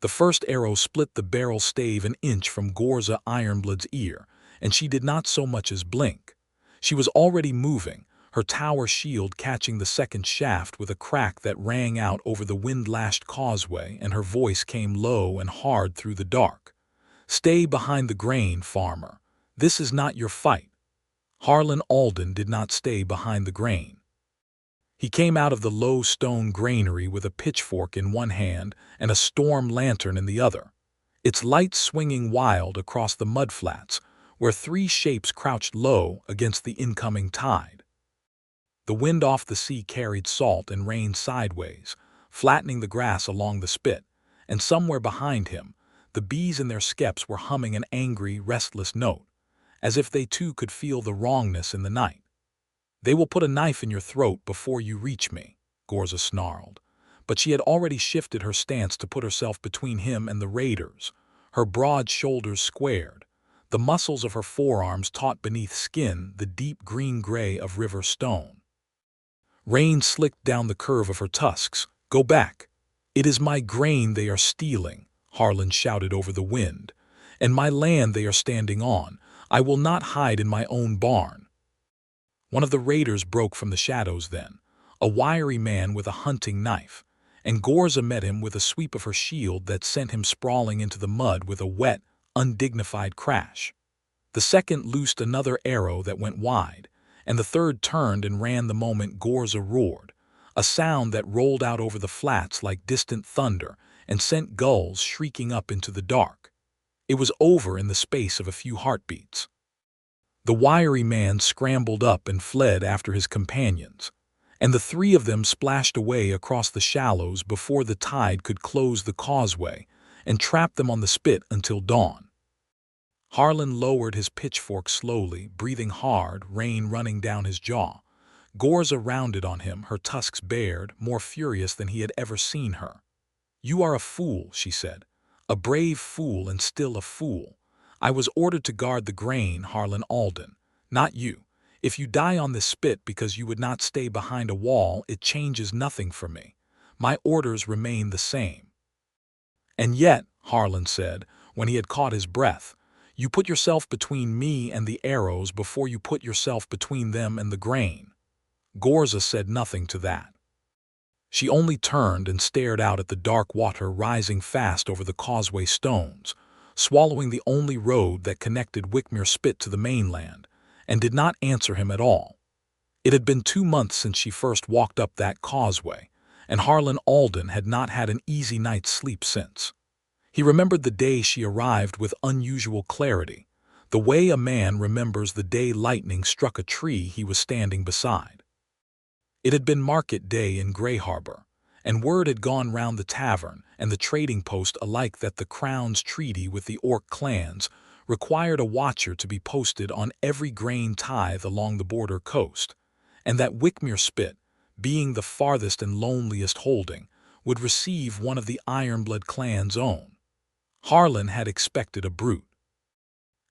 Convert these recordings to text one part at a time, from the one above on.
The first arrow split the barrel stave an inch from Ghorza Ironblood's ear, and she did not so much as blink. She was already moving, her tower shield catching the second shaft with a crack that rang out over the wind-lashed causeway, and her voice came low and hard through the dark. "Stay behind the grain, farmer. This is not your fight." Harlan Alden did not stay behind the grain. He came out of the low stone granary with a pitchfork in one hand and a storm lantern in the other, its light swinging wild across the mudflats, where three shapes crouched low against the incoming tide. The wind off the sea carried salt and rain sideways, flattening the grass along the spit, and somewhere behind him, the bees in their skeps were humming an angry, restless note, as if they too could feel the wrongness in the night. "They will put a knife in your throat before you reach me," Ghorza snarled. But she had already shifted her stance to put herself between him and the raiders, her broad shoulders squared, the muscles of her forearms taut beneath skin the deep green-gray of river stone. Rain slicked down the curve of her tusks. "Go back. It is my grain they are stealing," Harlan shouted over the wind, "and my land they are standing on. I will not hide in my own barn." One of the raiders broke from the shadows then, a wiry man with a hunting knife, and Ghorza met him with a sweep of her shield that sent him sprawling into the mud with a wet, undignified crash. The second loosed another arrow that went wide, and the third turned and ran the moment Ghorza roared, a sound that rolled out over the flats like distant thunder and sent gulls shrieking up into the dark. It was over in the space of a few heartbeats. The wiry man scrambled up and fled after his companions, and the three of them splashed away across the shallows before the tide could close the causeway and trap them on the spit until dawn. Harlan lowered his pitchfork slowly, breathing hard, rain running down his jaw. Ghorza rounded on him, her tusks bared, more furious than he had ever seen her. "You are a fool," she said, "a brave fool and still a fool. I was ordered to guard the grain, Harlan Alden, not you. If you die on this spit because you would not stay behind a wall, it changes nothing for me. My orders remain the same." "And yet," Harlan said, when he had caught his breath, "you put yourself between me and the arrows before you put yourself between them and the grain." Ghorza said nothing to that. She only turned and stared out at the dark water rising fast over the causeway stones, swallowing the only road that connected Wickmere Spit to the mainland, and did not answer him at all. It had been 2 months since she first walked up that causeway, and Harlan Alden had not had an easy night's sleep since. He remembered the day she arrived with unusual clarity, the way a man remembers the day lightning struck a tree he was standing beside. It had been market day in Grey Harbor, and word had gone round the tavern and the trading post alike that the Crown's treaty with the Orc clans required a watcher to be posted on every grain tithe along the border coast, and that Wickmere Spit, being the farthest and loneliest holding, would receive one of the Ironblood clan's own. Harlan had expected a brute.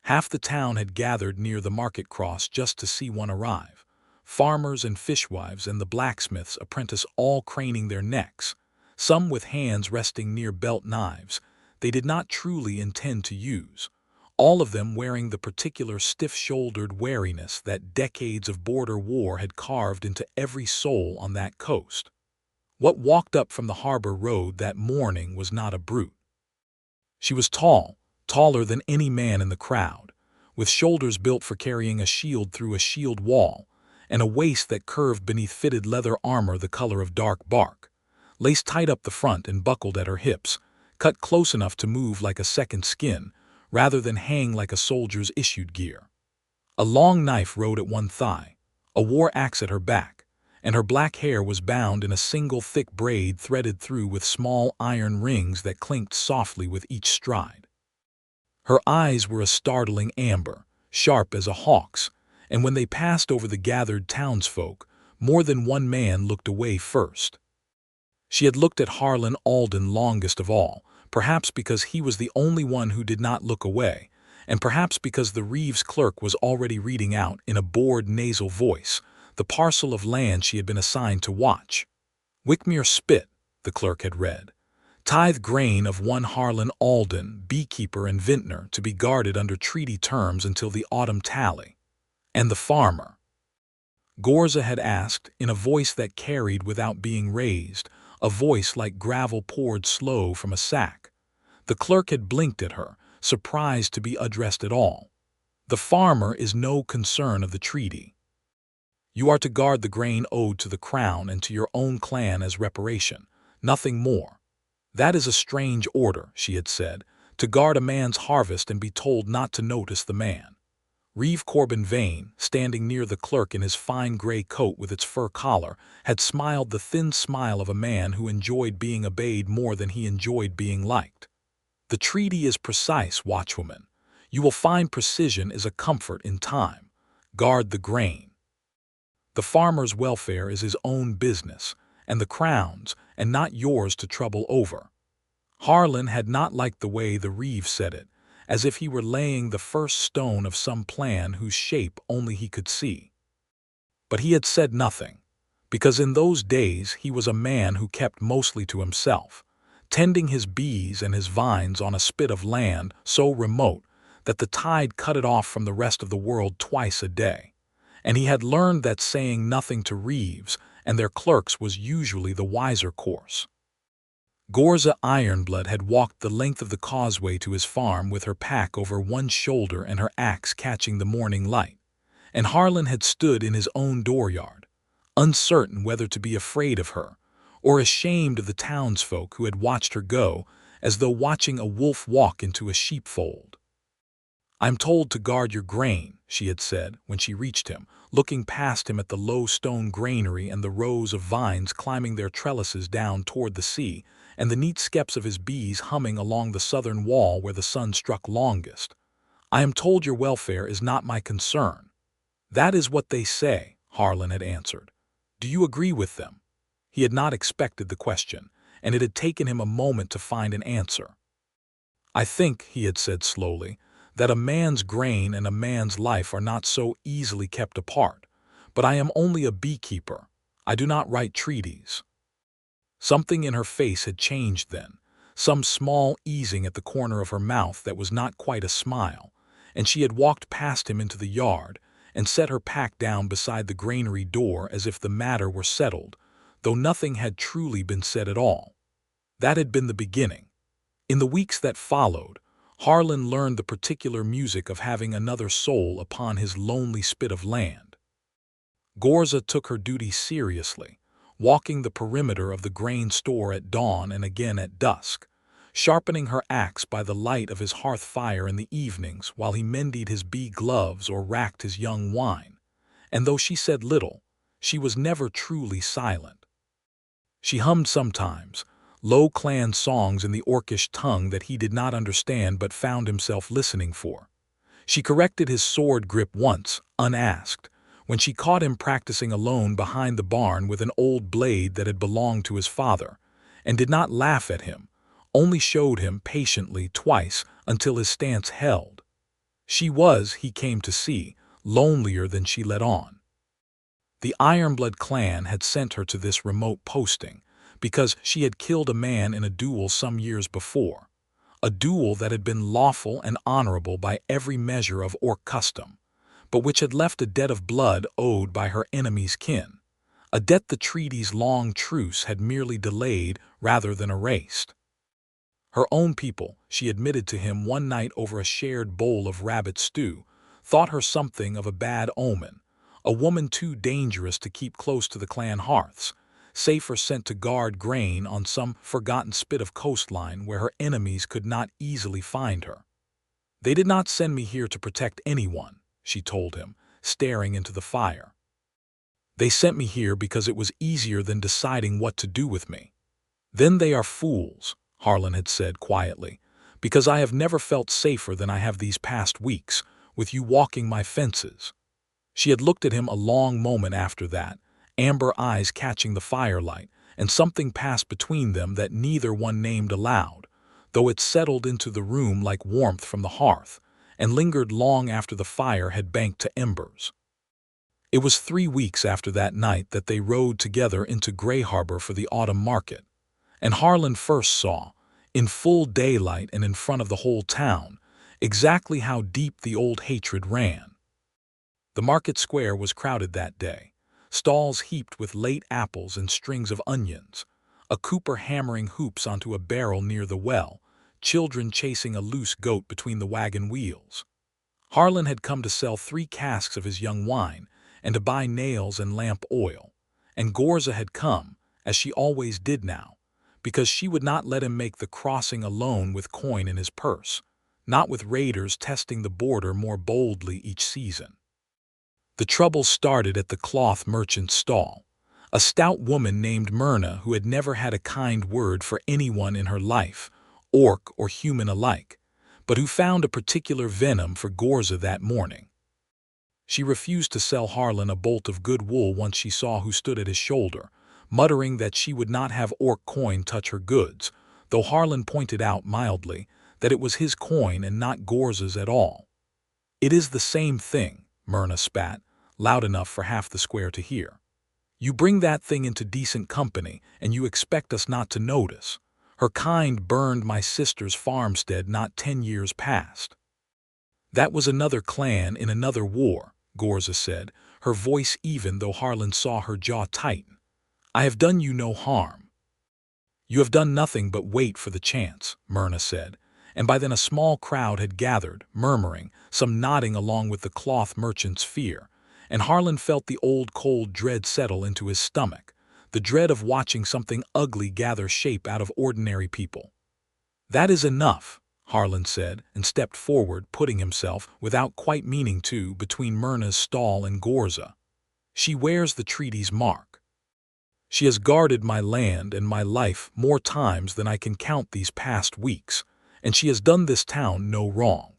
Half the town had gathered near the market cross just to see one arrive. Farmers and fishwives and the blacksmith's apprentice all craning their necks, some with hands resting near belt knives they did not truly intend to use, all of them wearing the particular stiff-shouldered wariness that decades of border war had carved into every soul on that coast. What walked up from the harbor road that morning was not a brute. She was tall, taller than any man in the crowd, with shoulders built for carrying a shield through a shield wall, and a waist that curved beneath fitted leather armor the color of dark bark, laced tight up the front and buckled at her hips, cut close enough to move like a second skin, rather than hang like a soldier's issued gear. A long knife rode at one thigh, a war axe at her back, and her black hair was bound in a single thick braid threaded through with small iron rings that clinked softly with each stride. Her eyes were a startling amber, sharp as a hawk's, and when they passed over the gathered townsfolk, more than one man looked away first. She had looked at Harlan Alden longest of all, perhaps because he was the only one who did not look away, and perhaps because the Reeve's clerk was already reading out in a bored nasal voice the parcel of land she had been assigned to watch. "Wickmere Spit," the clerk had read. Tithe grain of one Harlan Alden, beekeeper and vintner, to be guarded under treaty terms until the autumn tally. And the farmer? Ghorza had asked, in a voice that carried without being raised, a voice like gravel poured slow from a sack. The clerk had blinked at her, surprised to be addressed at all. The farmer is no concern of the treaty. You are to guard the grain owed to the crown and to your own clan as reparation, nothing more. That is a strange order, she had said, to guard a man's harvest and be told not to notice the man. Reeve Corbin Vane, standing near the clerk in his fine gray coat with its fur collar, had smiled the thin smile of a man who enjoyed being obeyed more than he enjoyed being liked. The treaty is precise, Watchwoman. You will find precision is a comfort in time. Guard the grain. The farmer's welfare is his own business, and the crown's, and not yours to trouble over. Harlan had not liked the way the reeve said it, as if he were laying the first stone of some plan whose shape only he could see. But he had said nothing, because in those days he was a man who kept mostly to himself, tending his bees and his vines on a spit of land so remote that the tide cut it off from the rest of the world twice a day, and he had learned that saying nothing to reeves and their clerks was usually the wiser course. Ghorza Ironblood had walked the length of the causeway to his farm with her pack over one shoulder and her axe catching the morning light, and Harlan had stood in his own dooryard, uncertain whether to be afraid of her or ashamed of the townsfolk who had watched her go as though watching a wolf walk into a sheepfold. "I'm told to guard your grain," she had said when she reached him, looking past him at the low stone granary and the rows of vines climbing their trellises down toward the sea, and the neat skeps of his bees humming along the southern wall where the sun struck longest. "I am told your welfare is not my concern." "That is what they say," Harlan had answered. "Do you agree with them?" He had not expected the question, and it had taken him a moment to find an answer. "I think," he had said slowly, "that a man's grain and a man's life are not so easily kept apart, but I am only a beekeeper. I do not write treaties." Something in her face had changed then, some small easing at the corner of her mouth that was not quite a smile, and she had walked past him into the yard and set her pack down beside the granary door as if the matter were settled, though nothing had truly been said at all. That had been the beginning. In the weeks that followed, Harlan learned the particular music of having another soul upon his lonely spit of land. Ghorza took her duty seriously, walking the perimeter of the grain store at dawn and again at dusk, sharpening her axe by the light of his hearth fire in the evenings while he mended his bee gloves or racked his young wine, and though she said little, she was never truly silent. She hummed sometimes, low clan songs in the Orcish tongue that he did not understand but found himself listening for. She corrected his sword grip once, unasked, when she caught him practicing alone behind the barn with an old blade that had belonged to his father, and did not laugh at him, only showed him patiently twice until his stance held. She was, he came to see, lonelier than she let on. The Ironblood clan had sent her to this remote posting because she had killed a man in a duel some years before, a duel that had been lawful and honorable by every measure of Orc custom, but which had left a debt of blood owed by her enemy's kin, a debt the treaty's long truce had merely delayed rather than erased. Her own people, she admitted to him one night over a shared bowl of rabbit stew, thought her something of a bad omen, a woman too dangerous to keep close to the clan hearths, safer sent to guard grain on some forgotten spit of coastline where her enemies could not easily find her. "They did not send me here to protect anyone," she told him, staring into the fire. "They sent me here because it was easier than deciding what to do with me." "Then they are fools," Harlan had said quietly, "because I have never felt safer than I have these past weeks, with you walking my fences." She had looked at him a long moment after that, amber eyes catching the firelight, and something passed between them that neither one named aloud, though it settled into the room like warmth from the hearth, and lingered long after the fire had banked to embers. It was 3 weeks after that night that they rode together into Grey Harbor for the autumn market, and Harlan first saw, in full daylight and in front of the whole town, exactly how deep the old hatred ran. The market square was crowded that day, stalls heaped with late apples and strings of onions, a cooper hammering hoops onto a barrel near the well, children chasing a loose goat between the wagon wheels. Harlan had come to sell 3 casks of his young wine and to buy nails and lamp oil, and Ghorza had come, as she always did now, because she would not let him make the crossing alone with coin in his purse, not with raiders testing the border more boldly each season. The trouble started at the cloth merchant's stall. A stout woman named Myrna, who had never had a kind word for anyone in her life, orc or human alike, but who found a particular venom for Ghorza that morning. She refused to sell Harlan a bolt of good wool once she saw who stood at his shoulder, muttering that she would not have orc coin touch her goods, though Harlan pointed out mildly that it was his coin and not Ghorza's at all. "It is the same thing," Myrna spat, loud enough for half the square to hear. "You bring that thing into decent company, and you expect us not to notice. Her kind burned my sister's farmstead not 10 years past." "That was another clan in another war," Ghorza said, her voice even though Harlan saw her jaw tighten. "I have done you no harm." "You have done nothing but wait for the chance," Myrna said, and by then a small crowd had gathered, murmuring, some nodding along with the cloth merchant's fear, and Harlan felt the old cold dread settle into his stomach, the dread of watching something ugly gather shape out of ordinary people. "That is enough," Harlan said, and stepped forward, putting himself, without quite meaning to, between Myrna's stall and Ghorza. "She wears the treaty's mark. She has guarded my land and my life more times than I can count these past weeks, and she has done this town no wrong.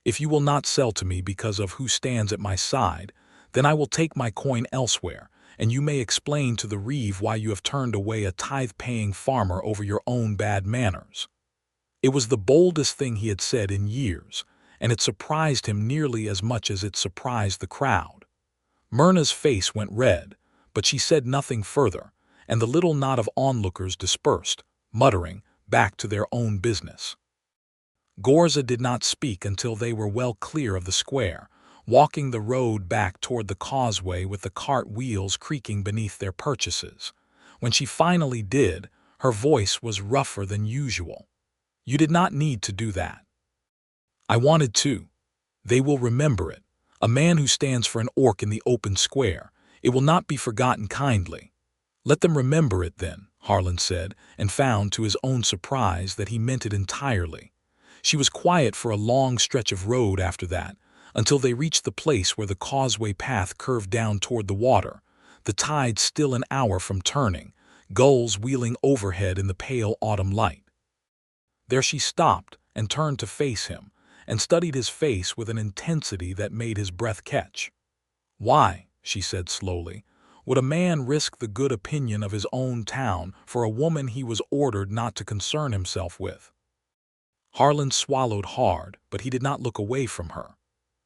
If you will not sell to me because of who stands at my side, then I will take my coin elsewhere, and you may explain to the reeve why you have turned away a tithe-paying farmer over your own bad manners." It was the boldest thing he had said in years, and it surprised him nearly as much as it surprised the crowd. Myrna's face went red, but she said nothing further, and the little knot of onlookers dispersed, muttering, back to their own business. Ghorza did not speak until they were well clear of the square, walking the road back toward the causeway with the cart wheels creaking beneath their purchases. When she finally did, her voice was rougher than usual. "You did not need to do that." "I wanted to. They will remember it. A man who stands for an orc in the open square. It will not be forgotten kindly." "Let them remember it then," Harlan said, and found to his own surprise that he meant it entirely. She was quiet for a long stretch of road after that, until they reached the place where the causeway path curved down toward the water, the tide still an hour from turning, gulls wheeling overhead in the pale autumn light. There she stopped and turned to face him, and studied his face with an intensity that made his breath catch. "Why," she said slowly, "would a man risk the good opinion of his own town for a woman he was ordered not to concern himself with?" Harlan swallowed hard, but he did not look away from her.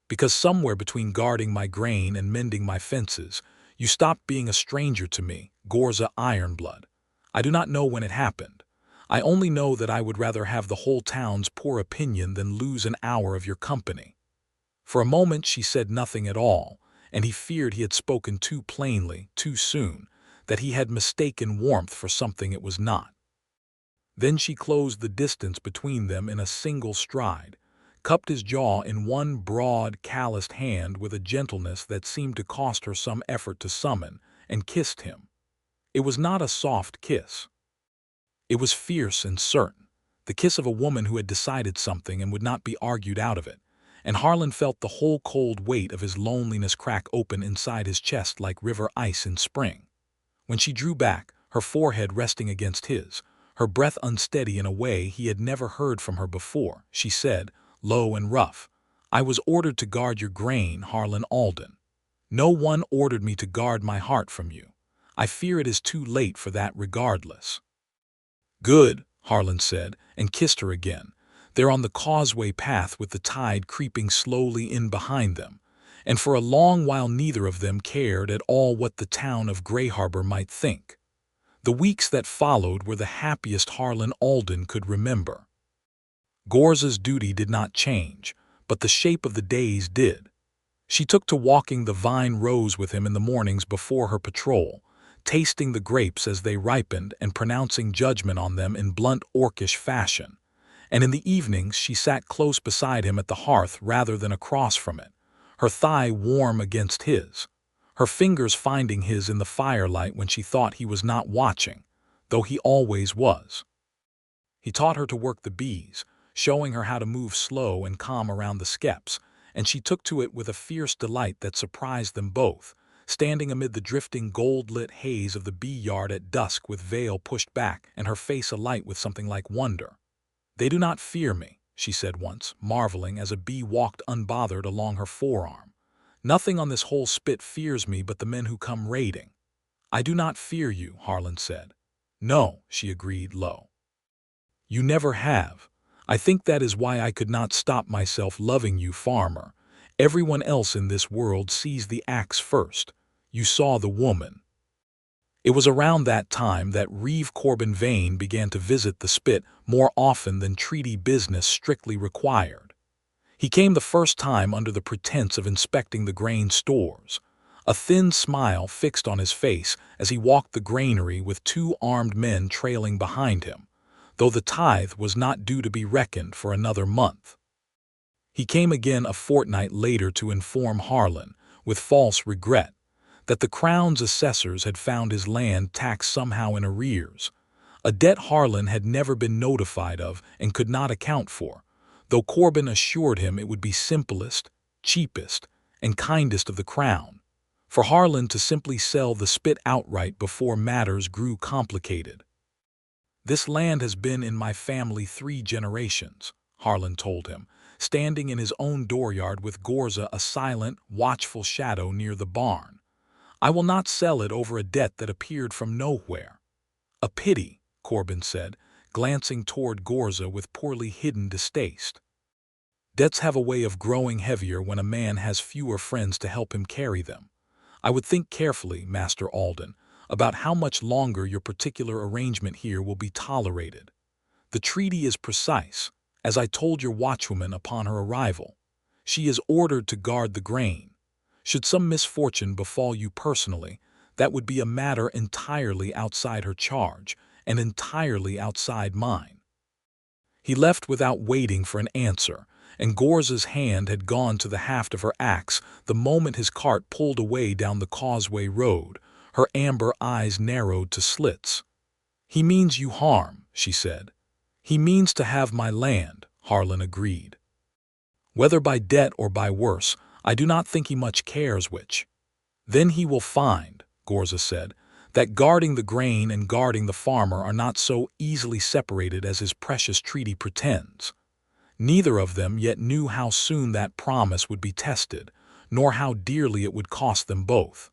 "Because somewhere between guarding my grain and mending my fences, you stopped being a stranger to me, Ghorza Ironblood. I do not know when it happened. I only know that I would rather have the whole town's poor opinion than lose an hour of your company." For a moment she said nothing at all, and he feared he had spoken too plainly, too soon, that he had mistaken warmth for something it was not. Then she closed the distance between them in a single stride, cupped his jaw in one broad, calloused hand with a gentleness that seemed to cost her some effort to summon, and kissed him. It was not a soft kiss. It was fierce and certain, the kiss of a woman who had decided something and would not be argued out of it, and Harlan felt the whole cold weight of his loneliness crack open inside his chest like river ice in spring. When she drew back, her forehead resting against his, her breath unsteady in a way he had never heard from her before, she said, low and rough, "I was ordered to guard your grain, Harlan Alden. No one ordered me to guard my heart from you. I fear it is too late for that regardless." "Good," Harlan said, and kissed her again. There on the causeway path with the tide creeping slowly in behind them, and for a long while neither of them cared at all what the town of Grey Harbor might think. The weeks that followed were the happiest Harlan Alden could remember. Ghorza's duty did not change, but the shape of the days did. She took to walking the vine rows with him in the mornings before her patrol, tasting the grapes as they ripened and pronouncing judgment on them in blunt orcish fashion. And in the evenings she sat close beside him at the hearth rather than across from it, her thigh warm against his, her fingers finding his in the firelight when she thought he was not watching, though he always was. He taught her to work the bees, showing her how to move slow and calm around the skeps, and she took to it with a fierce delight that surprised them both, standing amid the drifting gold-lit haze of the bee yard at dusk with veil pushed back and her face alight with something like wonder. "They do not fear me," she said once, marveling as a bee walked unbothered along her forearm. "Nothing on this whole spit fears me but the men who come raiding." "I do not fear you," Harlan said. "No," she agreed low. "You never have. I think that is why I could not stop myself loving you, farmer. Everyone else in this world sees the axe first. You saw the woman." It was around that time that Reeve Corbin Vane began to visit the spit more often than treaty business strictly required. He came the first time under the pretense of inspecting the grain stores, a thin smile fixed on his face as he walked the granary with 2 armed men trailing behind him, though the tithe was not due to be reckoned for another month. He came again a fortnight later to inform Harlan, with false regret, that the Crown's assessors had found his land taxed somehow in arrears, a debt Harlan had never been notified of and could not account for, though Corbin assured him it would be simplest, cheapest, and kindest of the Crown, for Harlan to simply sell the spit outright before matters grew complicated. "This land has been in my family 3 generations," Harlan told him, standing in his own dooryard with Ghorza a silent, watchful shadow near the barn. "I will not sell it over a debt that appeared from nowhere." "A pity," Corbin said, glancing toward Ghorza with poorly hidden distaste. "Debts have a way of growing heavier when a man has fewer friends to help him carry them. I would think carefully, Master Alden, about how much longer your particular arrangement here will be tolerated. The treaty is precise, as I told your watchwoman upon her arrival. She is ordered to guard the grain. Should some misfortune befall you personally, that would be a matter entirely outside her charge and entirely outside mine." He left without waiting for an answer, and Ghorza's hand had gone to the haft of her axe the moment his cart pulled away down the causeway road, her amber eyes narrowed to slits. "He means you harm," she said. "He means to have my land," Harlan agreed. "Whether by debt or by worse, I do not think he much cares which." "Then he will find," Ghorza said, "that guarding the grain and guarding the farmer are not so easily separated as his precious treaty pretends." Neither of them yet knew how soon that promise would be tested, nor how dearly it would cost them both.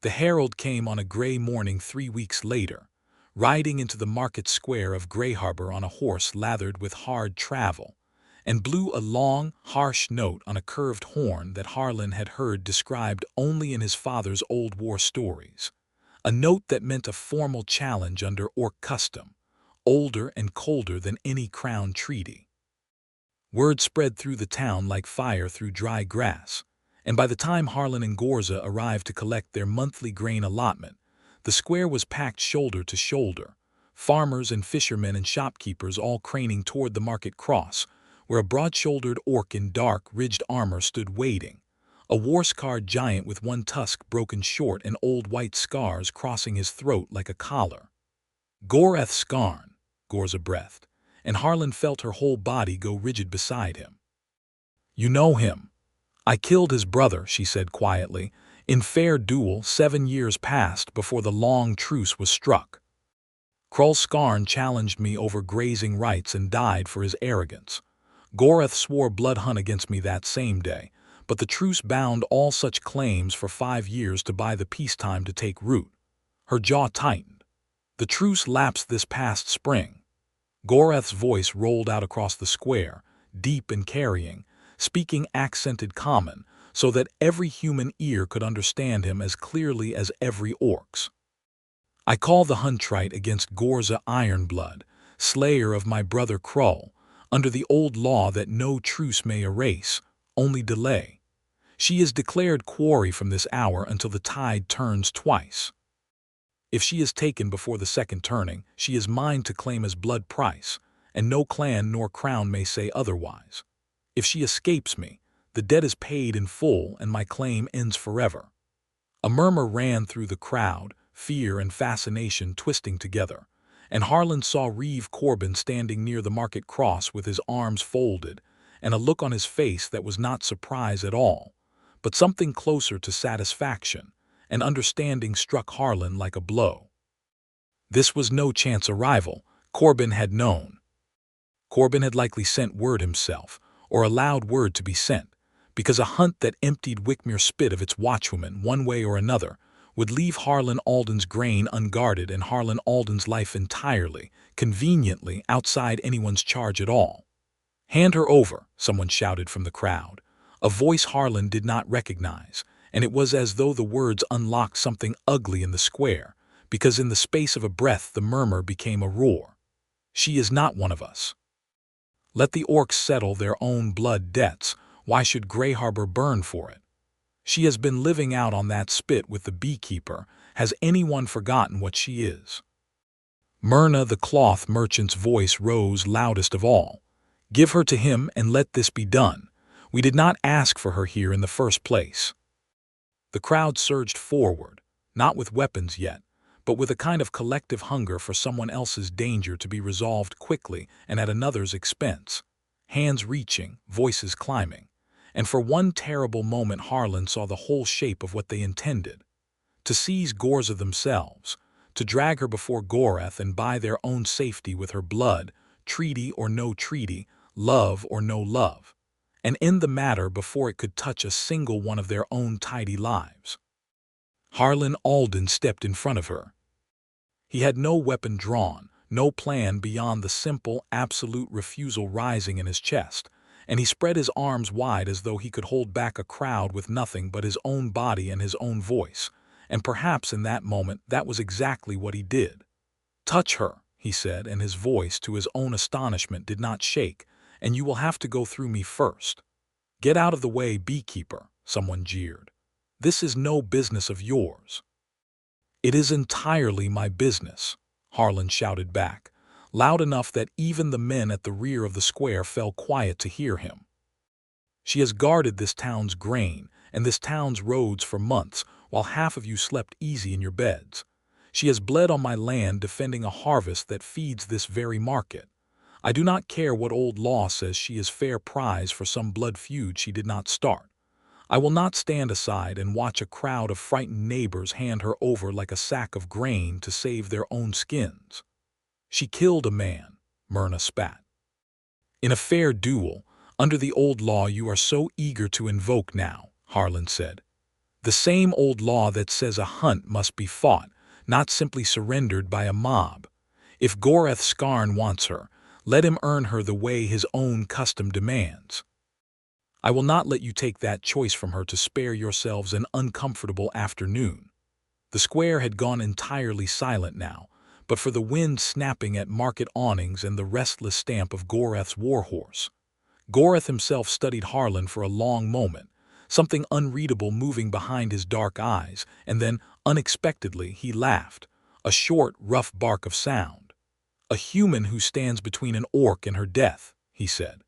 The herald came on a gray morning 3 weeks later, riding into the market square of Grey Harbor on a horse lathered with hard travel, and blew a long, harsh note on a curved horn that Harlan had heard described only in his father's old war stories, a note that meant a formal challenge under Orc custom, older and colder than any Crown treaty. Word spread through the town like fire through dry grass, and by the time Harlan and Ghorza arrived to collect their monthly grain allotment, the square was packed shoulder to shoulder, farmers and fishermen and shopkeepers all craning toward the market cross, where a broad-shouldered orc in dark, ridged armor stood waiting, a war-scarred giant with one tusk broken short and old white scars crossing his throat like a collar. "Goreth Scarn," Ghorza breathed, and Harlan felt her whole body go rigid beside him. "You know him." "I killed his brother," she said quietly, "in fair duel 7 years past before the long truce was struck. Krull Scarn challenged me over grazing rights and died for his arrogance. Goreth swore blood hunt against me that same day, but the truce bound all such claims for 5 years to buy the peacetime to take root." Her jaw tightened. "The truce lapsed this past spring." Goreth's voice rolled out across the square, deep and carrying, speaking accented common, so that every human ear could understand him as clearly as every orc's. I call the huntrite against Ghorza Ironblood, slayer of my brother Krull, under the old law that no truce may erase, only delay. She is declared quarry from this hour until the tide turns twice. If she is taken before the second turning, she is mine to claim as blood price, and no clan nor crown may say otherwise. If she escapes me, the debt is paid in full and my claim ends forever. A murmur ran through the crowd, fear and fascination twisting together, and Harlan saw Reeve Corbin standing near the market cross with his arms folded, and a look on his face that was not surprise at all, but something closer to satisfaction, and understanding struck Harlan like a blow. This was no chance arrival. Corbin had known. Corbin had likely sent word himself, or allowed word to be sent, because a hunt that emptied Wickmere Spit of its watchwoman one way or another would leave Harlan Alden's grain unguarded and Harlan Alden's life entirely, conveniently, outside anyone's charge at all. "Hand her over," someone shouted from the crowd, a voice Harlan did not recognize, and it was as though the words unlocked something ugly in the square, because in the space of a breath the murmur became a roar. "She is not one of us. Let the orcs settle their own blood debts. Why should Grey Harbor burn for it? She has been living out on that spit with the beekeeper. Has anyone forgotten what she is?" Myrna the cloth merchant's voice rose loudest of all. "Give her to him and let this be done. We did not ask for her here in the first place." The crowd surged forward, not with weapons yet, but with a kind of collective hunger for someone else's danger to be resolved quickly and at another's expense. Hands reaching, voices climbing. And for one terrible moment Harlan saw the whole shape of what they intended. To seize Ghorza themselves, to drag her before Gorath and buy their own safety with her blood, treaty or no treaty, love or no love, and end the matter before it could touch a single one of their own tidy lives. Harlan Alden stepped in front of her. He had no weapon drawn, no plan beyond the simple, absolute refusal rising in his chest, and he spread his arms wide as though he could hold back a crowd with nothing but his own body and his own voice, and perhaps in that moment that was exactly what he did. "Touch her," he said, and his voice, to his own astonishment, did not shake, "and you will have to go through me first." "Get out of the way, beekeeper," someone jeered. "This is no business of yours." "It is entirely my business," Harlan shouted back, loud enough that even the men at the rear of the square fell quiet to hear him. "She has guarded this town's grain and this town's roads for months, while half of you slept easy in your beds. She has bled on my land defending a harvest that feeds this very market. I do not care what old law says she is fair prize for some blood feud she did not start. I will not stand aside and watch a crowd of frightened neighbors hand her over like a sack of grain to save their own skins." "She killed a man," Myrna spat. "In a fair duel, under the old law you are so eager to invoke now," Harlan said. "The same old law that says a hunt must be fought, not simply surrendered by a mob. If Gorath Skarn wants her, let him earn her the way his own custom demands. I will not let you take that choice from her to spare yourselves an uncomfortable afternoon." The square had gone entirely silent now, but for the wind snapping at market awnings and the restless stamp of Gorath's warhorse. Gorath himself studied Harlan for a long moment, something unreadable moving behind his dark eyes, and then, unexpectedly, he laughed, a short, rough bark of sound. "A human who stands between an orc and her death," he said.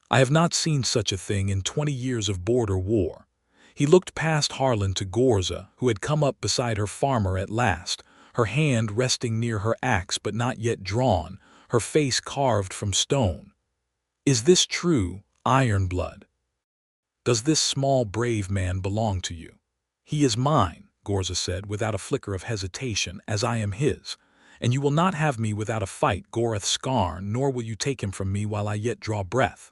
"I have not seen such a thing in 20 years of border war." He looked past Harlan to Ghorza, who had come up beside her farmer at last, her hand resting near her axe but not yet drawn, her face carved from stone. "Is this true, Ironblood? Does this small brave man belong to you?" "He is mine," Ghorza said without a flicker of hesitation, "as I am his. And you will not have me without a fight, Gorath Skarn, nor will you take him from me while I yet draw breath."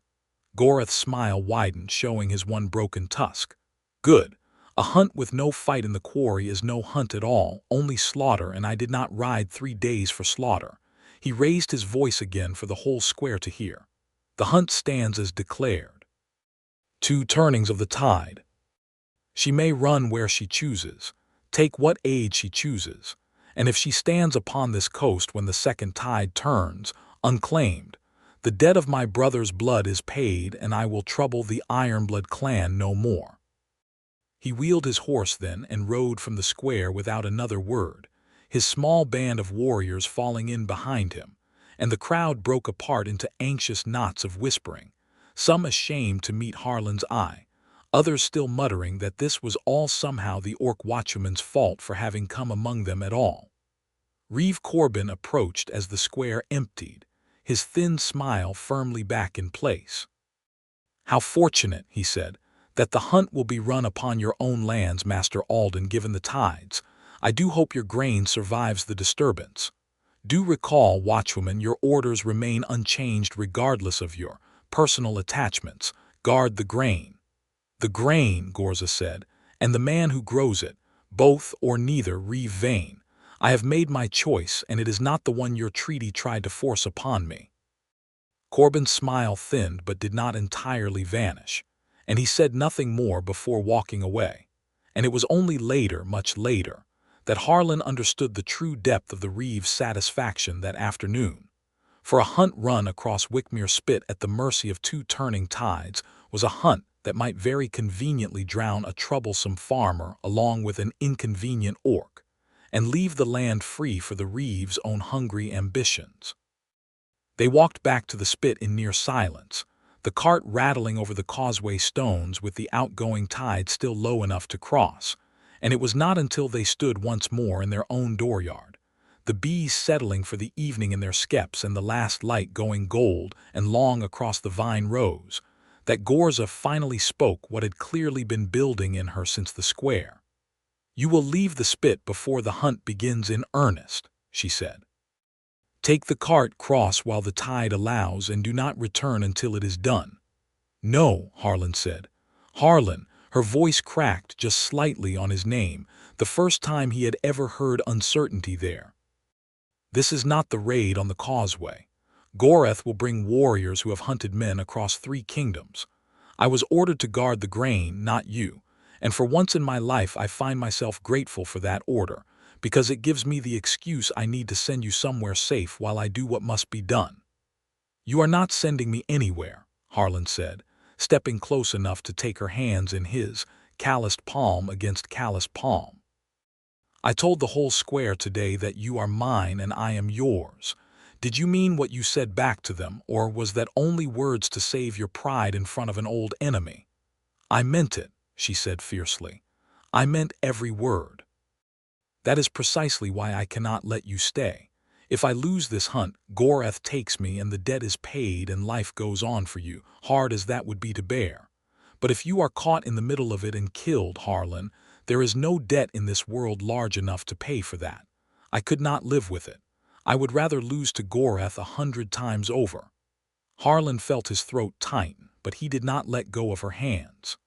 Gorath's smile widened, showing his one broken tusk. "Good. A hunt with no fight in the quarry is no hunt at all, only slaughter, and I did not ride 3 days for slaughter." He raised his voice again for the whole square to hear. "The hunt stands as declared. 2 turnings of the tide. She may run where she chooses, take what aid she chooses, And if she stands upon this coast when the second tide turns, unclaimed, the debt of my brother's blood is paid, and I will trouble the Ironblood clan no more." He wheeled his horse then and rode from the square without another word, his small band of warriors falling in behind him, and the crowd broke apart into anxious knots of whispering, some ashamed to meet Harlan's eye, others still muttering that this was all somehow the orc watchwoman's fault for having come among them at all. Reeve Corbin approached as the square emptied, his thin smile firmly back in place. "How fortunate," he said, "that the hunt will be run upon your own lands, Master Alden, given the tides. I do hope your grain survives the disturbance. Do recall, Watchwoman, your orders remain unchanged regardless of your personal attachments. Guard the grain." "The grain," Ghorza said, "and the man who grows it, both or neither Reeve vain. I have made my choice, and it is not the one your treaty tried to force upon me." Corbin's smile thinned but did not entirely vanish, and he said nothing more before walking away. And it was only later, much later, that Harlan understood the true depth of the Reeve's satisfaction that afternoon. For a hunt run across Wickmere Spit at the mercy of two turning tides was a hunt that might very conveniently drown a troublesome farmer along with an inconvenient orc, and leave the land free for the Reeve's own hungry ambitions. They walked back to the spit in near silence, the cart rattling over the causeway stones with the outgoing tide still low enough to cross, and it was not until they stood once more in their own dooryard, the bees settling for the evening in their skeps and the last light going gold and long across the vine rows, that Ghorza finally spoke what had clearly been building in her since the square. "You will leave the spit before the hunt begins in earnest," she said. "Take the cart, cross while the tide allows, and do not return until it is done." "No," Harlan said. Harlan, her voice cracked just slightly on his name, the first time he had ever heard uncertainty there. "This is not the raid on the causeway. Goreth will bring warriors who have hunted men across 3 kingdoms. I was ordered to guard the grain, not you, and for once in my life I find myself grateful for that order, because it gives me the excuse I need to send you somewhere safe while I do what must be done." "You are not sending me anywhere," Harlan said, stepping close enough to take her hands in his, calloused palm against calloused palm. "I told the whole square today that you are mine and I am yours. Did you mean what you said back to them, or was that only words to save your pride in front of an old enemy?" "I meant it," she said fiercely. "I meant every word. That is precisely why I cannot let you stay. If I lose this hunt, Goreth takes me and the debt is paid and life goes on for you, hard as that would be to bear. But if you are caught in the middle of it and killed, Harlan, there is no debt in this world large enough to pay for that. I could not live with it. I would rather lose to Goreth 100 times over." Harlan felt his throat tighten, but he did not let go of her hands.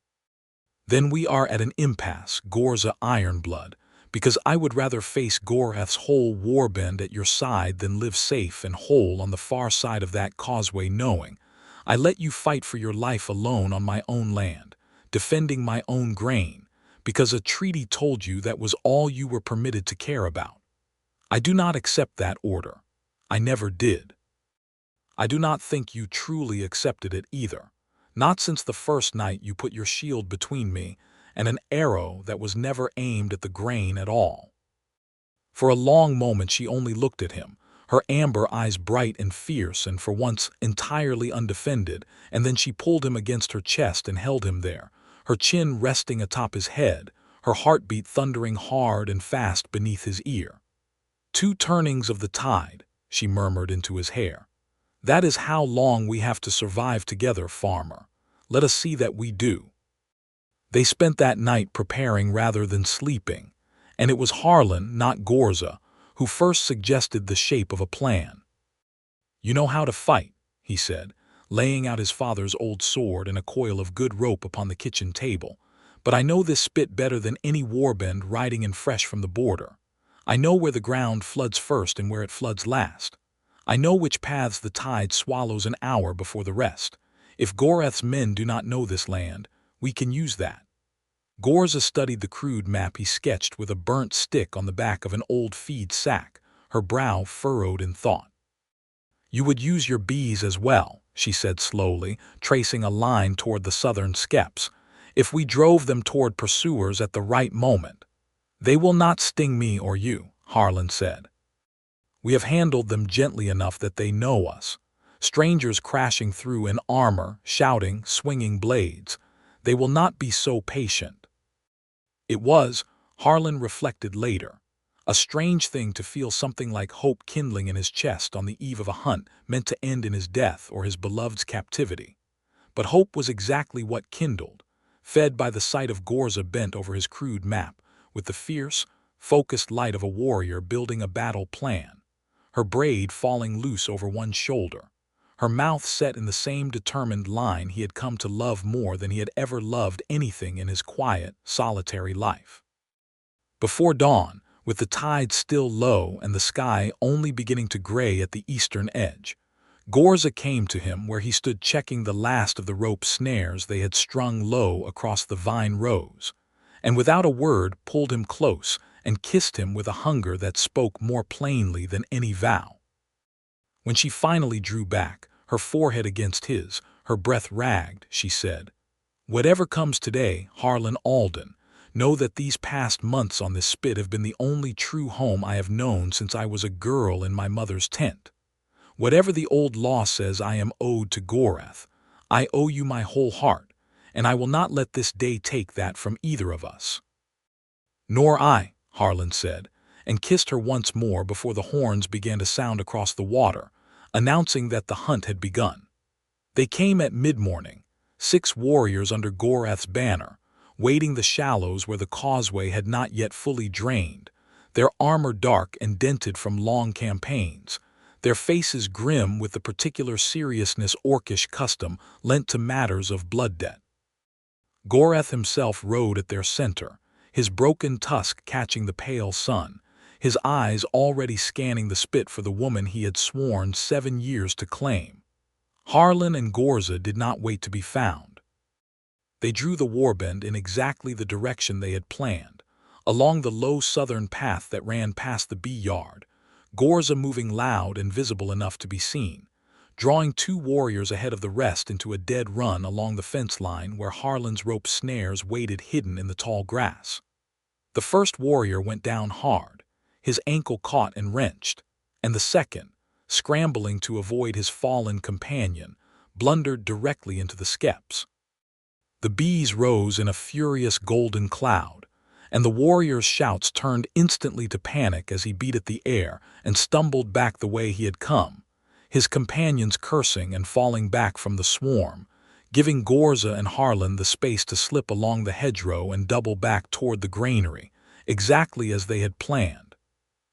"Then we are at an impasse, Ghorza Ironblood, because I would rather face Goreth's whole warband at your side than live safe and whole on the far side of that causeway, knowing I let you fight for your life alone on my own land, defending my own grain, because a treaty told you that was all you were permitted to care about. I do not accept that order. I never did. I do not think you truly accepted it either, not since the first night you put your shield between me and an arrow that was never aimed at the grain at all." For a long moment she only looked at him, her amber eyes bright and fierce and for once entirely undefended, and then she pulled him against her chest and held him there, her chin resting atop his head, her heartbeat thundering hard and fast beneath his ear. "2 turnings of the tide," she murmured into his hair. "That is how long we have to survive together, farmer. Let us see that we do." They spent that night preparing rather than sleeping, and it was Harlan, not Ghorza, who first suggested the shape of a plan. "You know how to fight," he said, laying out his father's old sword and a coil of good rope upon the kitchen table. "But I know this spit better than any warband riding in fresh from the border. I know where the ground floods first and where it floods last. I know which paths the tide swallows an hour before the rest. If Goreth's men do not know this land, we can use that." Ghorza studied the crude map he sketched with a burnt stick on the back of an old feed sack, her brow furrowed in thought. "You would use your bees as well," she said slowly, tracing a line toward the southern skeps. "If we drove them toward pursuers at the right moment." "They will not sting me or you," Harlan said. "We have handled them gently enough that they know us. Strangers crashing through in armor, shouting, swinging blades. They will not be so patient." It was, Harlan reflected later, a strange thing to feel something like hope kindling in his chest on the eve of a hunt meant to end in his death or his beloved's captivity. But hope was exactly what kindled, fed by the sight of Ghorza bent over his crude map, with the fierce, focused light of a warrior building a battle plan, her braid falling loose over one shoulder, her mouth set in the same determined line he had come to love more than he had ever loved anything in his quiet, solitary life. Before dawn, with the tide still low and the sky only beginning to gray at the eastern edge, Ghorza came to him where he stood checking the last of the rope snares they had strung low across the vine rows, and without a word pulled him close and kissed him with a hunger that spoke more plainly than any vow. When she finally drew back, her forehead against his, her breath ragged, she said, "Whatever comes today, Harlan Alden, know that these past months on this spit have been the only true home I have known since I was a girl in my mother's tent. Whatever the old law says I am owed to Ghorza, I owe you my whole heart, and I will not let this day take that from either of us." "Nor I," Harlan said, and kissed her once more before the horns began to sound across the water, announcing that the hunt had begun. They came at mid-morning, 6 warriors under Ghorza's banner, wading the shallows where the causeway had not yet fully drained, their armor dark and dented from long campaigns, their faces grim with the particular seriousness orcish custom lent to matters of blood debt. Ghorza himself rode at their center, his broken tusk catching the pale sun, his eyes already scanning the spit for the woman he had sworn 7 years to claim. Harlan and Ghorza did not wait to be found. They drew the warband in exactly the direction they had planned, along the low southern path that ran past the bee yard, Ghorza moving loud and visible enough to be seen, drawing 2 warriors ahead of the rest into a dead run along the fence line where Harlan's rope snares waited hidden in the tall grass. The first warrior went down hard, his ankle caught and wrenched, and the second, scrambling to avoid his fallen companion, blundered directly into the skeps. The bees rose in a furious golden cloud, and the warrior's shouts turned instantly to panic as he beat at the air and stumbled back the way he had come, his companions cursing and falling back from the swarm, giving Ghorza and Harlan the space to slip along the hedgerow and double back toward the granary, exactly as they had planned.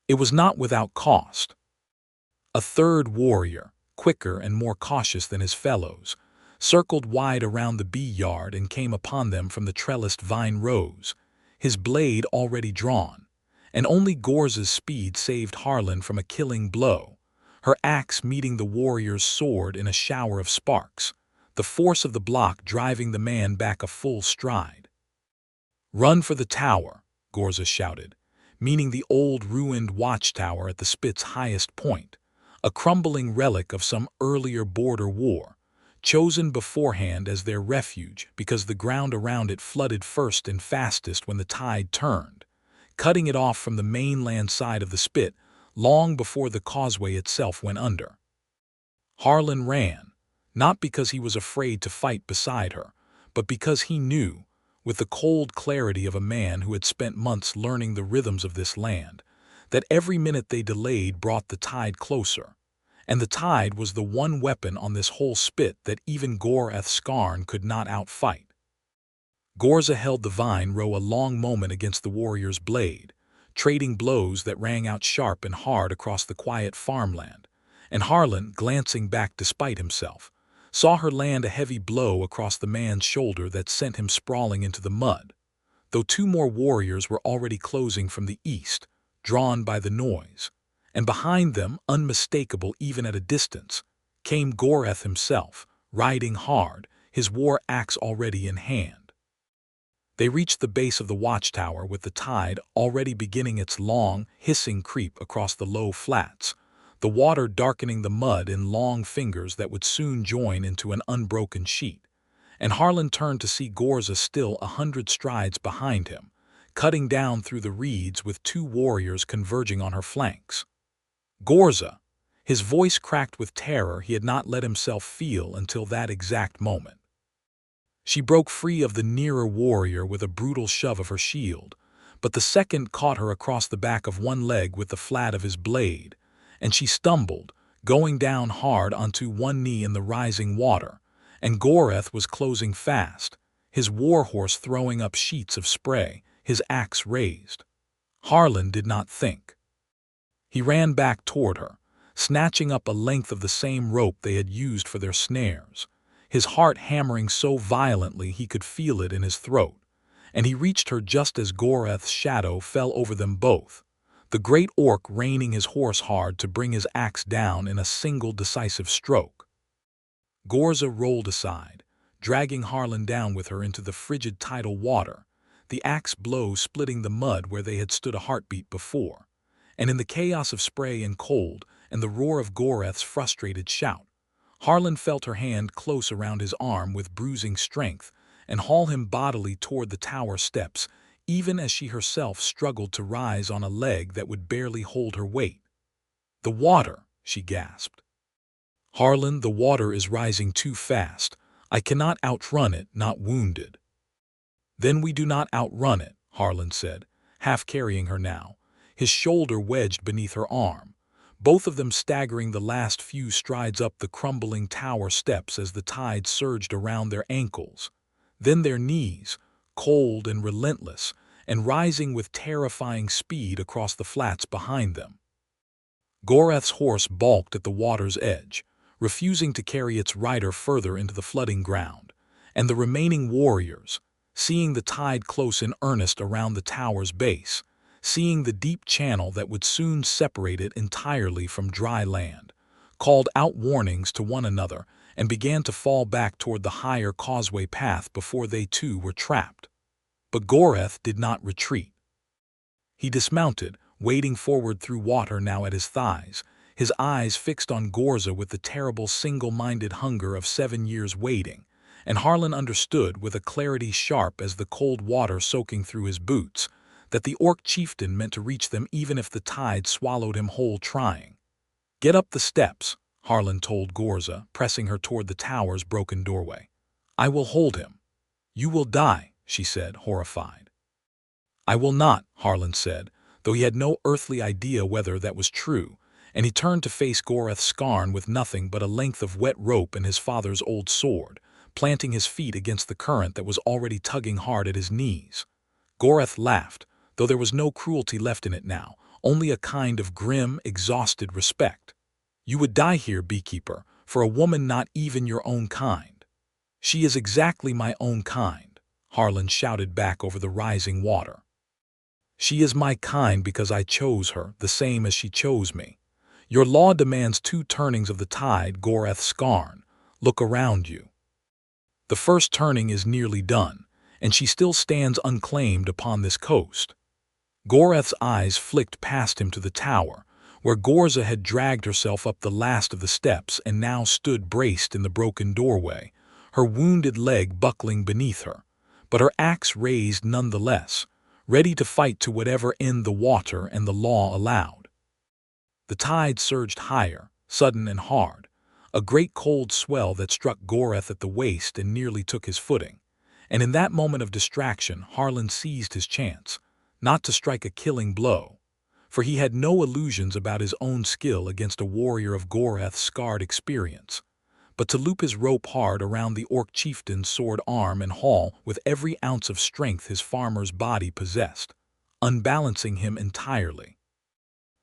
It was not without cost. A third warrior, quicker and more cautious than his fellows, circled wide around the bee yard and came upon them from the trellised vine rows, his blade already drawn, and only Ghorza's speed saved Harlan from a killing blow, her axe meeting the warrior's sword in a shower of sparks, the force of the block driving the man back a full stride. "Run for the tower," Ghorza shouted, meaning the old ruined watchtower at the spit's highest point, a crumbling relic of some earlier border war, chosen beforehand as their refuge because the ground around it flooded first and fastest when the tide turned, cutting it off from the mainland side of the spit long before the causeway itself went under. Harlan ran, not because he was afraid to fight beside her, but because he knew, with the cold clarity of a man who had spent months learning the rhythms of this land, that every minute they delayed brought the tide closer, and the tide was the one weapon on this whole spit that even Ghorza Skarn could not outfight. Ghorza held the vine row a long moment against the warrior's blade, trading blows that rang out sharp and hard across the quiet farmland, and Harlan, glancing back despite himself, saw her land a heavy blow across the man's shoulder that sent him sprawling into the mud, though 2 more warriors were already closing from the east, drawn by the noise, and behind them, unmistakable even at a distance, came Ghorza himself, riding hard, his war axe already in hand. They reached the base of the watchtower with the tide already beginning its long, hissing creep across the low flats, the water darkening the mud in long fingers that would soon join into an unbroken sheet. And Harlan turned to see Ghorza still 100 strides behind him, cutting down through the reeds with 2 warriors converging on her flanks. Ghorza! His voice cracked with terror he had not let himself feel until that exact moment. She broke free of the nearer warrior with a brutal shove of her shield, but the second caught her across the back of one leg with the flat of his blade, and she stumbled, going down hard onto one knee in the rising water, and Ghorza was closing fast, his warhorse throwing up sheets of spray, his axe raised. Harlan did not think. He ran back toward her, snatching up a length of the same rope they had used for their snares, his heart hammering so violently he could feel it in his throat, and he reached her just as Ghorza's shadow fell over them both, the great orc reining his horse hard to bring his axe down in a single decisive stroke. Ghorza rolled aside, dragging Harlan down with her into the frigid tidal water, the axe blow splitting the mud where they had stood a heartbeat before, and in the chaos of spray and cold and the roar of Ghorza's frustrated shout, Harlan felt her hand close around his arm with bruising strength and haul him bodily toward the tower steps, even as she herself struggled to rise on a leg that would barely hold her weight. "The water," she gasped. "Harlan, the water is rising too fast. I cannot outrun it, not wounded." "Then we do not outrun it," Harlan said, half carrying her now, his shoulder wedged beneath her arm, both of them staggering the last few strides up the crumbling tower steps as the tide surged around their ankles, then their knees, cold and relentless, and rising with terrifying speed across the flats behind them. Ghorza's horse balked at the water's edge, refusing to carry its rider further into the flooding ground, and the remaining warriors, seeing the tide close in earnest around the tower's base, seeing the deep channel that would soon separate it entirely from dry land, called out warnings to one another and began to fall back toward the higher causeway path before they too were trapped. But Ghorza did not retreat. He dismounted, wading forward through water now at his thighs, his eyes fixed on Ghorza with the terrible single-minded hunger of 7 years waiting, and Harlan understood with a clarity sharp as the cold water soaking through his boots, that the orc chieftain meant to reach them even if the tide swallowed him whole trying. "Get up the steps," Harlan told Ghorza, pressing her toward the tower's broken doorway. "I will hold him." "You will die," she said, horrified. "I will not," Harlan said, though he had no earthly idea whether that was true, and he turned to face Ghorza Skarn with nothing but a length of wet rope and his father's old sword, planting his feet against the current that was already tugging hard at his knees. Ghorza laughed, though there was no cruelty left in it now, only a kind of grim, exhausted respect. "You would die here, beekeeper, for a woman not even your own kind." "She is exactly my own kind," Harlan shouted back over the rising water. "She is my kind because I chose her, the same as she chose me. Your law demands 2 turnings of the tide, Ghorza Skarn. Look around you. The first turning is nearly done, and she still stands unclaimed upon this coast." Ghorza's eyes flicked past him to the tower, where Ghorza had dragged herself up the last of the steps and now stood braced in the broken doorway, her wounded leg buckling beneath her, but her axe raised nonetheless, ready to fight to whatever end the water and the law allowed. The tide surged higher, sudden and hard, a great cold swell that struck Ghorza at the waist and nearly took his footing, and in that moment of distraction Harlan seized his chance, not to strike a killing blow, for he had no illusions about his own skill against a warrior of Ghorza's scarred experience, but to loop his rope hard around the orc chieftain's sword arm and haul with every ounce of strength his farmer's body possessed, unbalancing him entirely,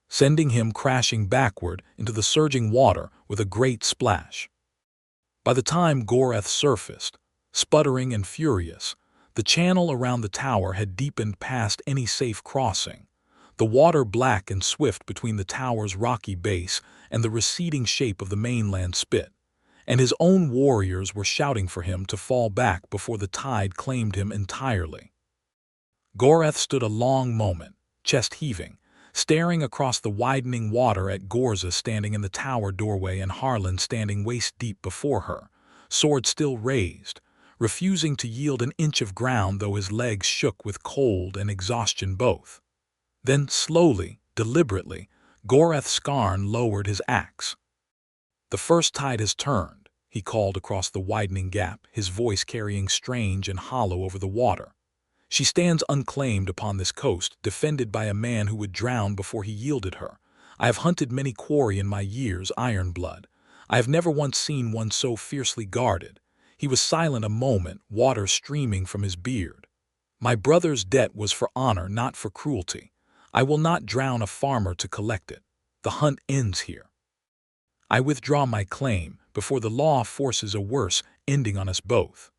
sending him crashing backward into the surging water with a great splash. By the time Ghorza surfaced, sputtering and furious, the channel around the tower had deepened past any safe crossing, the water black and swift between the tower's rocky base and the receding shape of the mainland spit, and his own warriors were shouting for him to fall back before the tide claimed him entirely. Ghorza stood a long moment, chest heaving, staring across the widening water at Ghorza standing in the tower doorway and Harlan standing waist-deep before her, sword still raised, refusing to yield an inch of ground though his legs shook with cold and exhaustion both. Then, slowly, deliberately, Ghorza lowered his axe. "The first tide has turned," he called across the widening gap, his voice carrying strange and hollow over the water. "She stands unclaimed upon this coast, defended by a man who would drown before he yielded her. I have hunted many quarry in my years, Ironblood. I have never once seen one so fiercely guarded." He was silent a moment, water streaming from his beard. "My brother's debt was for honor, not for cruelty. I will not drown a farmer to collect it. The hunt ends here. I withdraw my claim before the law forces a worse ending on us both."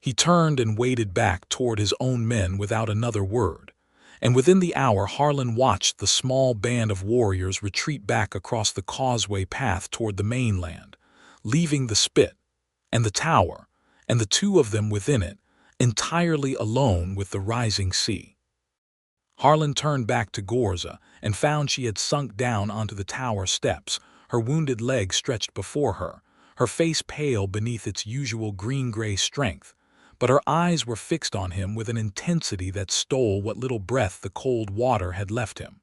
He turned and waded back toward his own men without another word, and within the hour Harlan watched the small band of warriors retreat back across the causeway path toward the mainland, leaving the spit, and the tower, and the two of them within it, entirely alone with the rising sea. Harlan turned back to Ghorza and found she had sunk down onto the tower steps, her wounded leg stretched before her face pale beneath its usual green-gray strength, but her eyes were fixed on him with an intensity that stole what little breath the cold water had left him.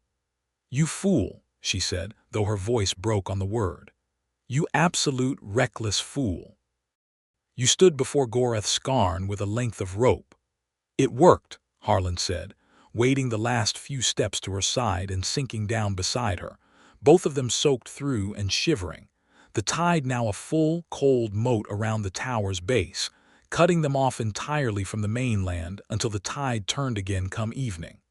"You fool," she said, though her voice broke on the word. "You absolute, reckless fool. You stood before Ghorza with a length of rope." "It worked," Harlan said, wading the last few steps to her side and sinking down beside her, both of them soaked through and shivering, the tide now a full, cold moat around the tower's base, cutting them off entirely from the mainland until the tide turned again come evening.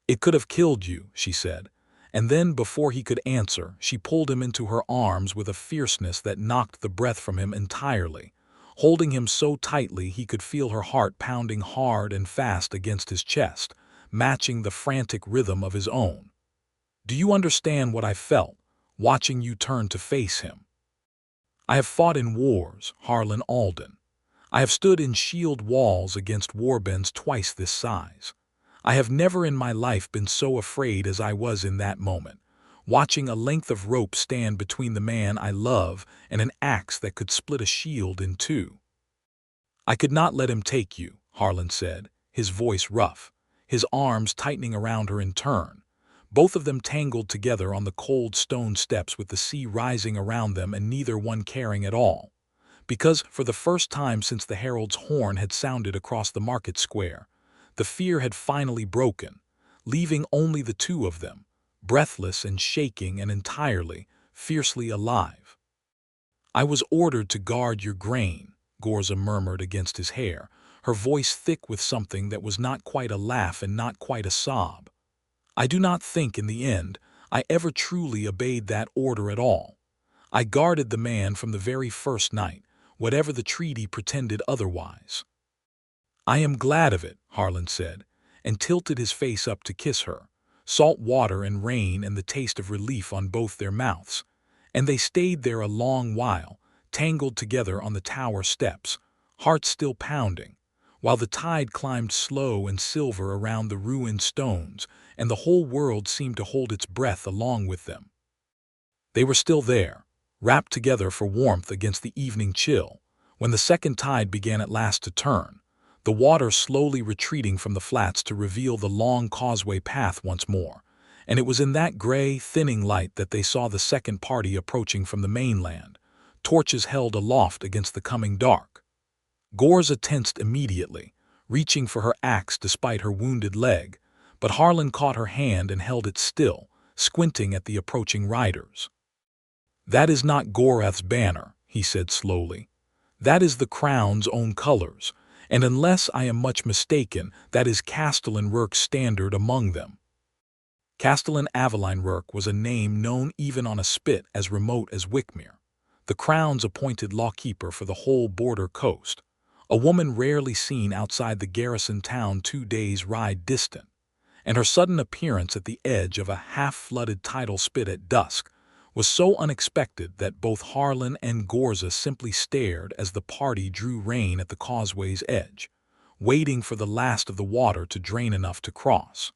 "It could have killed you," she said, and then before he could answer, she pulled him into her arms with a fierceness that knocked the breath from him entirely, holding him so tightly he could feel her heart pounding hard and fast against his chest, matching the frantic rhythm of his own. "Do you understand what I felt, watching you turn to face him? I have fought in wars, Harlan Alden. I have stood in shield walls against warbands twice this size. I have never in my life been so afraid as I was in that moment, watching a length of rope stand between the man I love and an axe that could split a shield in two." "I could not let him take you," Harlan said, his voice rough, his arms tightening around her in turn, both of them tangled together on the cold stone steps with the sea rising around them and neither one caring at all. Because, for the first time since the herald's horn had sounded across the market square, the fear had finally broken, leaving only the two of them, breathless and shaking and entirely, fiercely alive. "I was ordered to guard your grain," Ghorza murmured against his hair, her voice thick with something that was not quite a laugh and not quite a sob. "I do not think, in the end, I ever truly obeyed that order at all. I guarded the man from the very first night, whatever the treaty pretended otherwise." "I am glad of it," Harlan said, and tilted his face up to kiss her, salt water and rain and the taste of relief on both their mouths, and they stayed there a long while, tangled together on the tower steps, hearts still pounding, while the tide climbed slow and silver around the ruined stones, and the whole world seemed to hold its breath along with them. They were still there, wrapped together for warmth against the evening chill, when the second tide began at last to turn, the water slowly retreating from the flats to reveal the long causeway path once more, and it was in that gray, thinning light that they saw the second party approaching from the mainland, torches held aloft against the coming dark. Ghorza tensed immediately, reaching for her axe despite her wounded leg, but Harlan caught her hand and held it still, squinting at the approaching riders. "That is not Ghorza's banner," he said slowly. "That is the crown's own colors, and unless I am much mistaken, that is Castellan Rourke's standard among them." Castellan Rourke was a name known even on a spit as remote as Wickmere, the crown's appointed lawkeeper for the whole border coast, a woman rarely seen outside the garrison town 2 days' ride distant, and her sudden appearance at the edge of a half-flooded tidal spit at dusk was so unexpected that both Harlan and Ghorza simply stared as the party drew rein at the causeway's edge, waiting for the last of the water to drain enough to cross.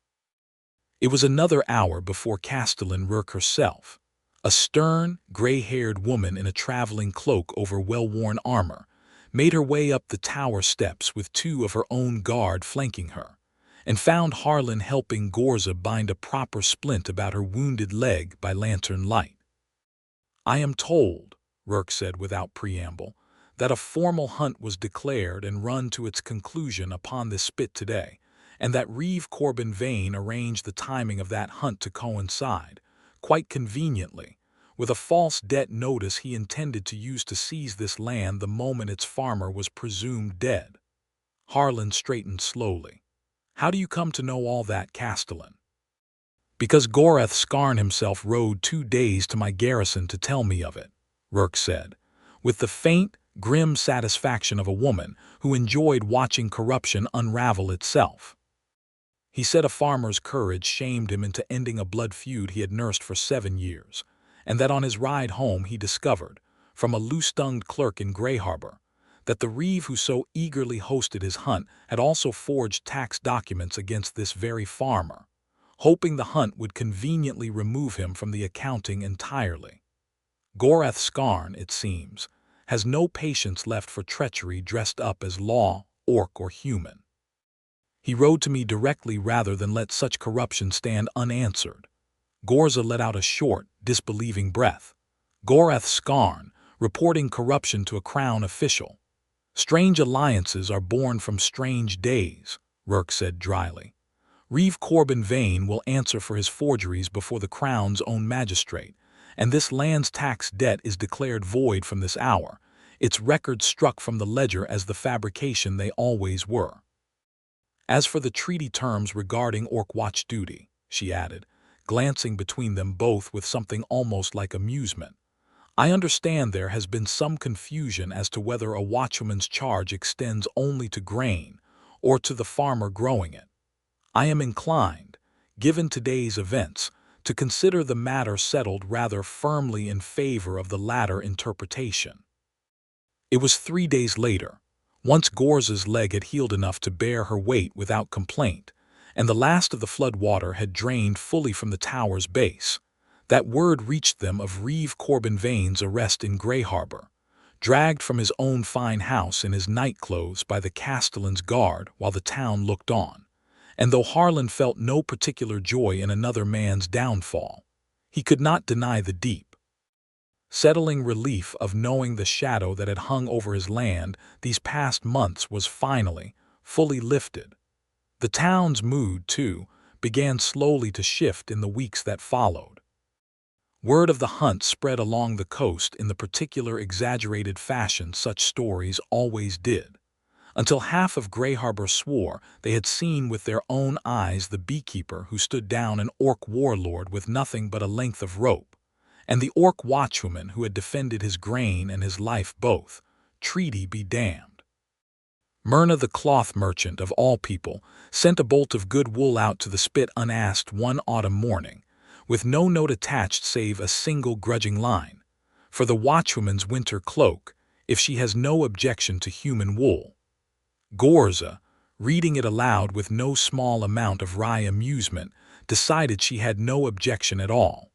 It was another hour before Castellan Rourke herself, a stern, gray-haired woman in a traveling cloak over well-worn armor, made her way up the tower steps with two of her own guard flanking her, and found Harlan helping Ghorza bind a proper splint about her wounded leg by lantern light. "I am told," Rourke said without preamble, "that a formal hunt was declared and run to its conclusion upon this spit today, and that Reeve Corbin Vane arranged the timing of that hunt to coincide, quite conveniently, with a false debt notice he intended to use to seize this land the moment its farmer was presumed dead." Harlan straightened slowly. "How do you come to know all that, Castellan?" "Because Gorath Scarn himself rode 2 days to my garrison to tell me of it," Rourke said, with the faint, grim satisfaction of a woman who enjoyed watching corruption unravel itself. He said a farmer's courage shamed him into ending a blood feud he had nursed for 7 years, and that on his ride home he discovered, from a loose-tongued clerk in Grey Harbor, that the reeve who so eagerly hosted his hunt had also forged tax documents against this very farmer, hoping the hunt would conveniently remove him from the accounting entirely. Gorath Scarn, it seems, has no patience left for treachery dressed up as law, orc, or human. He rode to me directly rather than let such corruption stand unanswered." Ghorza let out a short, disbelieving breath. "Gorath Scarn, reporting corruption to a crown official. Strange alliances are born from strange days," Rourke said dryly. "Reeve Corbin Vane will answer for his forgeries before the crown's own magistrate, and this land's tax debt is declared void from this hour, its records struck from the ledger as the fabrication they always were. As for the treaty terms regarding orc watch duty," she added, glancing between them both with something almost like amusement, "I understand there has been some confusion as to whether a watchwoman's charge extends only to grain or to the farmer growing it. I am inclined, given today's events, to consider the matter settled rather firmly in favor of the latter interpretation." It was 3 days later, once Ghorza's leg had healed enough to bear her weight without complaint, and the last of the flood water had drained fully from the tower's base, that word reached them of Reeve Corbin Vane's arrest in Grey Harbor, dragged from his own fine house in his nightclothes by the Castellan's guard while the town looked on. And though Harlan felt no particular joy in another man's downfall, he could not deny the deep, settling relief of knowing the shadow that had hung over his land these past months was finally, fully lifted. The town's mood, too, began slowly to shift in the weeks that followed. Word of the hunt spread along the coast in the particular exaggerated fashion such stories always did, until half of Grey Harbor swore they had seen with their own eyes the beekeeper who stood down an orc warlord with nothing but a length of rope, and the orc watchwoman who had defended his grain and his life both, treaty be damned. Myrna the cloth merchant, of all people, sent a bolt of good wool out to the spit unasked one autumn morning, with no note attached save a single grudging line, "For the watchwoman's winter cloak, if she has no objection to human wool." Ghorza, reading it aloud with no small amount of wry amusement, decided she had no objection at all.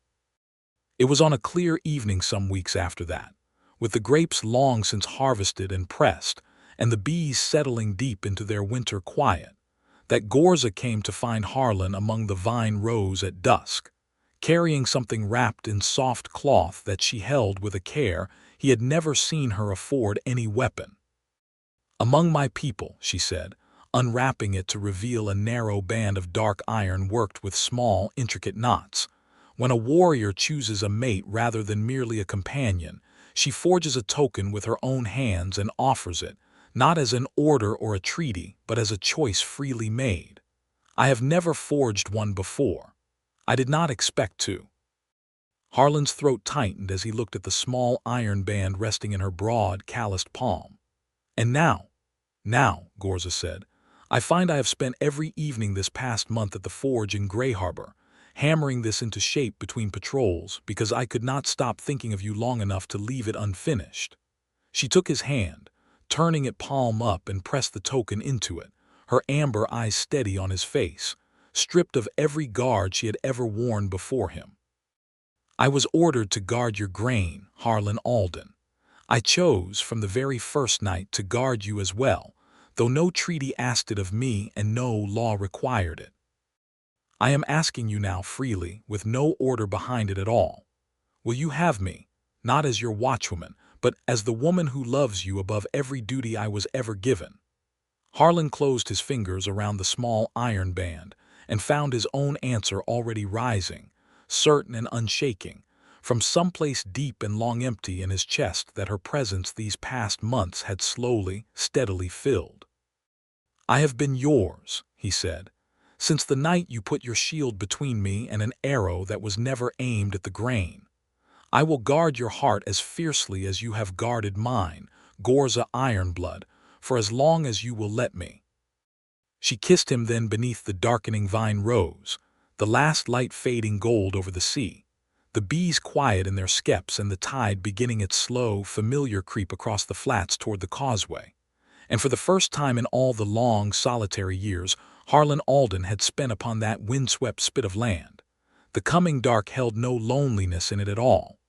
It was on a clear evening some weeks after that, with the grapes long since harvested and pressed, and the bees settling deep into their winter quiet, that Ghorza came to find Harlan among the vine rows at dusk, carrying something wrapped in soft cloth that she held with a care he had never seen her afford any weapon. "Among my people," she said, unwrapping it to reveal a narrow band of dark iron worked with small, intricate knots, "when a warrior chooses a mate rather than merely a companion, she forges a token with her own hands and offers it, not as an order or a treaty, but as a choice freely made. I have never forged one before. I did not expect to." Harlan's throat tightened as he looked at the small iron band resting in her broad, calloused palm. "And now," Ghorza said, "I find I have spent every evening this past month at the forge in Grey Harbor, hammering this into shape between patrols because I could not stop thinking of you long enough to leave it unfinished." She took his hand, turning it palm up, and pressed the token into it, her amber eyes steady on his face, stripped of every guard she had ever worn before him. "I was ordered to guard your grain, Harlan Alden. I chose from the very first night to guard you as well, though no treaty asked it of me and no law required it. I am asking you now freely, with no order behind it at all. Will you have me, not as your watchwoman, but as the woman who loves you above every duty I was ever given?" Harlan closed his fingers around the small iron band and found his own answer already rising, certain and unshaking, from someplace deep and long empty in his chest that her presence these past months had slowly, steadily filled. "I have been yours," he said, "since the night you put your shield between me and an arrow that was never aimed at the grain. I will guard your heart as fiercely as you have guarded mine, Ghorza Ironblood, for as long as you will let me." She kissed him then beneath the darkening vine rose, the last light fading gold over the sea, the bees quiet in their skeps and the tide beginning its slow, familiar creep across the flats toward the causeway. And for the first time in all the long, solitary years Harlan Alden had spent upon that windswept spit of land, the coming dark held no loneliness in it at all,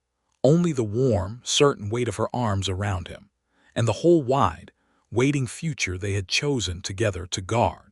only the warm, certain weight of her arms around him, and the whole wide, waiting future they had chosen together to guard.